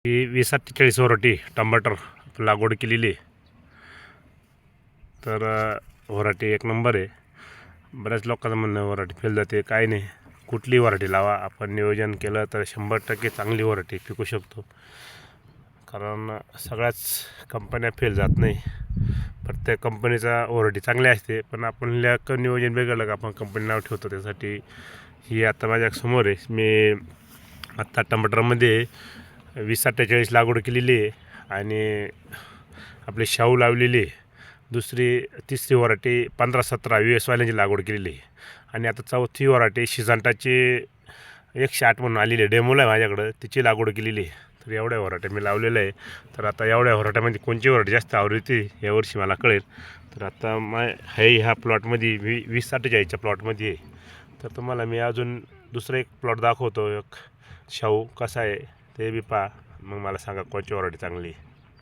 ही 2047 variety टमाटर लागवड केलेली आहे. तर व्हरायटी एक नंबर आहे. बऱ्याच लोकांचं म्हणणं व्हरायटी फेल जाते, काय नाही, कुठली व्हरायटी लावा, आपण नियोजन केलं तर 100% चांगली व्हरायटी पिकू शकतो. कारण सगळ्याच कंपन्या फेल जात नाही. प्रत्येक कंपनीचा व्हरायटी चांगली असते, पण आपल्या नियोजन बिघडलं का आपण कंपनी नाव ठेवतो. त्यासाठी ही आता माझ्यासमोर आहे. मी आत्ता टमाटरमध्ये 2047 लागवड केलेली आहे आणि आपली शाहू लावलेली आहे. तिसरी व्हरायटी 1517 US वाल्यांची लागवड केलेली आहे. आणि आता चौथी व्हरायटी सिजांटाची 108 म्हणून आलेली आहे, डेमोला आहे माझ्याकडं, तिची लागवड केलेली आहे. तर एवढ्या व्हरायट्या मी लावलेल्या आहे. तर आता एवढ्या व्हरायट्यामध्ये कोणची व्हरायटी जास्त आवडते यावर्षी मला कळेल. तर आता ह्या प्लॉटमध्ये 2047च्या प्लॉटमध्ये आहे. तर तुम्हाला मी अजून दुसरं एक प्लॉट दाखवतो, एक शाहू कसा आहे ते बी पहा, मग मला सांगा कोणची व्हरायटी चांगली आहे.